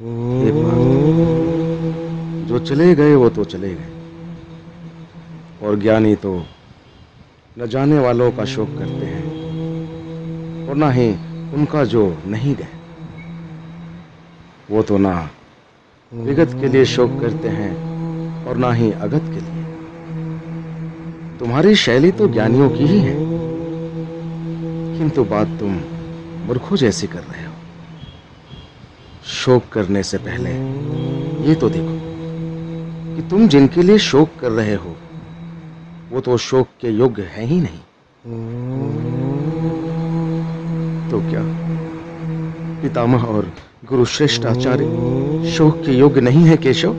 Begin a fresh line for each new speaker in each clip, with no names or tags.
हे पार्थ, जो चले गए वो तो चले गए, और ज्ञानी तो न जाने वालों का शोक करते हैं और ना ही उनका जो नहीं गए। वो तो ना विगत के लिए शोक करते हैं और ना ही अगत के लिए। तुम्हारी शैली तो ज्ञानियों की ही है, किंतु बात तुम मूर्खों जैसी कर रहे हो। शोक करने से पहले ये तो देखो कि तुम जिनके लिए शोक कर रहे हो वो तो शोक के योग्य है ही नहीं। तो क्या पितामह और गुरु श्रेष्ठ आचार्य शोक के योग्य नहीं है केशव?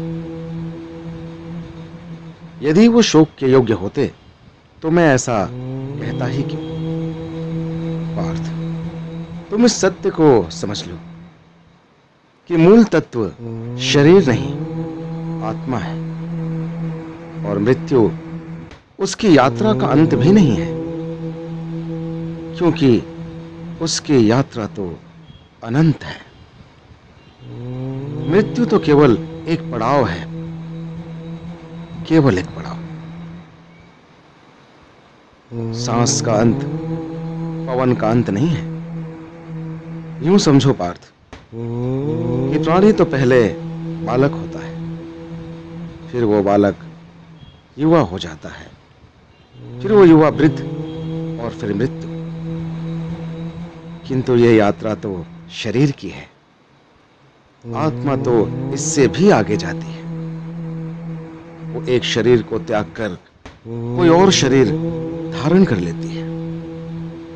यदि वो शोक के योग्य होते तो मैं ऐसा कहता ही क्यों? पार्थ, तुम इस सत्य को समझ लो कि मूल तत्व शरीर नहीं आत्मा है, और मृत्यु उसकी यात्रा का अंत भी नहीं है, क्योंकि उसकी यात्रा तो अनंत है। मृत्यु तो केवल एक पड़ाव है, केवल एक पड़ाव। सांस का अंत पवन का अंत नहीं है। यूं समझो पार्थ कि प्राणी तो पहले बालक होता है, फिर वो बालक युवा हो जाता है, फिर वो युवा वृद्ध और फिर मृत्यु। किंतु ये यात्रा तो शरीर की है। आत्मा तो इससे भी आगे जाती है। वो एक शरीर को त्याग कर कोई और शरीर धारण कर लेती है।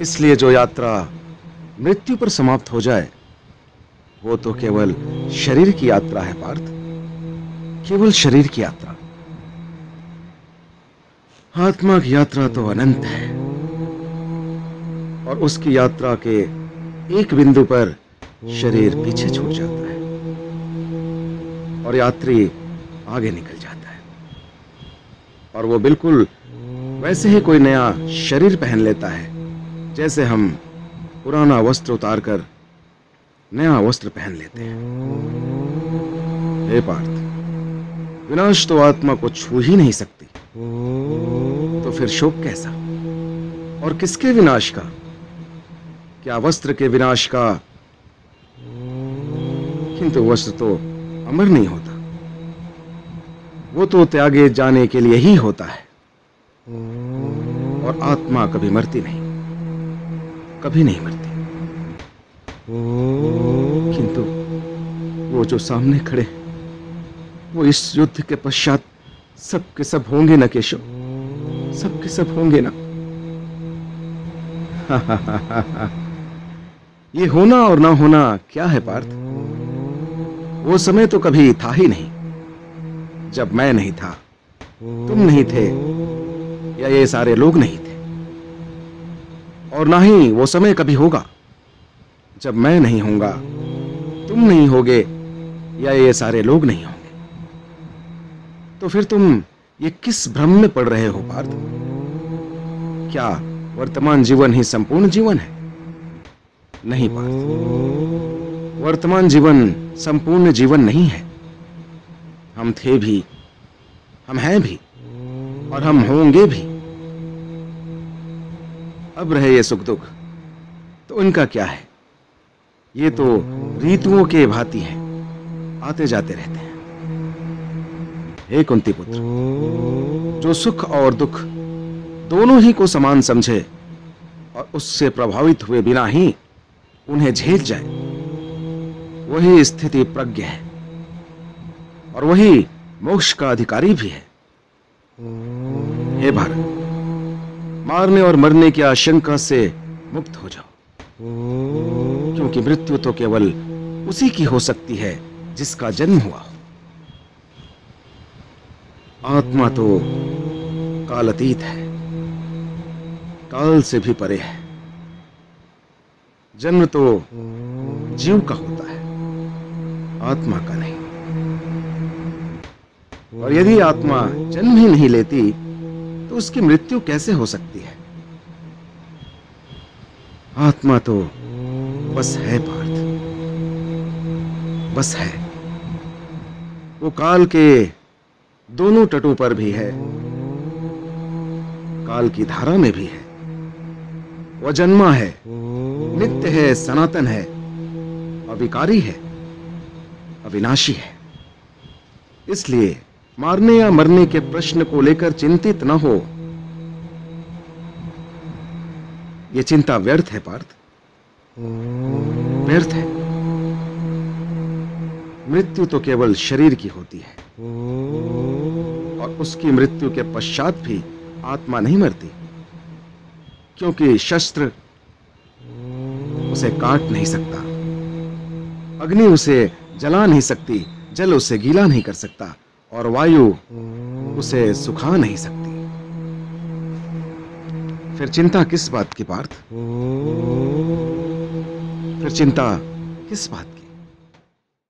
इसलिए जो यात्रा मृत्यु पर समाप्त हो जाए वो तो केवल शरीर की यात्रा है पार्थ, केवल शरीर की यात्रा। आत्मा की यात्रा तो अनंत है, और उसकी यात्रा के एक बिंदु पर शरीर पीछे छूट जाता है और यात्री आगे निकल जाता है, और वो बिल्कुल वैसे ही कोई नया शरीर पहन लेता है जैसे हम पुराना वस्त्र उतारकर नया वस्त्र पहन लेते हैं। हे पार्थ, विनाश तो आत्मा को छू ही नहीं सकती, तो फिर शोक कैसा? और किसके विनाश का? क्या वस्त्र के विनाश का? किंतु वस्त्र तो अमर नहीं होता, वो तो त्यागे जाने के लिए ही होता है। और आत्मा कभी मरती नहीं, कभी नहीं मरती। किंतु वो जो सामने खड़े, वो इस युद्ध के पश्चात सब के सब होंगे ना केशव, सब के सब होंगे ना। ये होना और ना होना क्या है पार्थ? वो समय तो कभी था ही नहीं, जब मैं नहीं था, तुम नहीं थे, या ये सारे लोग नहीं थे। और ना ही वो समय कभी होगा जब मैं नहीं होऊंगा, तुम नहीं होगे, या ये सारे लोग नहीं होंगे। तो फिर तुम ये किस भ्रम में पड़ रहे हो पार्थ? क्या वर्तमान जीवन ही संपूर्ण जीवन है? नहीं पार्थ, वर्तमान जीवन संपूर्ण जीवन नहीं है। हम थे भी, हम हैं भी, और हम होंगे भी। अब रहे ये सुख दुख, तो इनका क्या है? ये तो ऋतुओं के भांति हैं, आते जाते रहते हैं। हे कुंती पुत्र, जो सुख और दुख दोनों ही को समान समझे और उससे प्रभावित हुए बिना ही उन्हें झेल जाए, वही स्थिति प्रज्ञ है, और वही मोक्ष का अधिकारी भी है। हे भारत, मारने और मरने की आशंका से मुक्त हो जाओ, क्योंकि मृत्यु तो केवल उसी की हो सकती है जिसका जन्म हुआ हो। आत्मा तो कालातीत है, काल से भी परे है। जन्म तो जीव का होता है, आत्मा का नहीं। और यदि आत्मा जन्म ही नहीं लेती तो उसकी मृत्यु कैसे हो सकती है? आत्मा तो बस है पार्थ, बस है। वो काल के दोनों तटों पर भी है, काल की धारा में भी है। वो जन्मा है, नित्य है, सनातन है, अविकारी है, अविनाशी है। इसलिए मारने या मरने के प्रश्न को लेकर चिंतित न हो। यह चिंता व्यर्थ है पार्थ, व्यर्थ है। मृत्यु तो केवल शरीर की होती है, और उसकी मृत्यु के पश्चात भी आत्मा नहीं मरती, क्योंकि शस्त्र उसे काट नहीं सकता, अग्नि उसे जला नहीं सकती, जल उसे गीला नहीं कर सकता, और वायु उसे सुखा नहीं सकती। फिर चिंता किस बात की पार्थ? फिर चिंता किस बात की?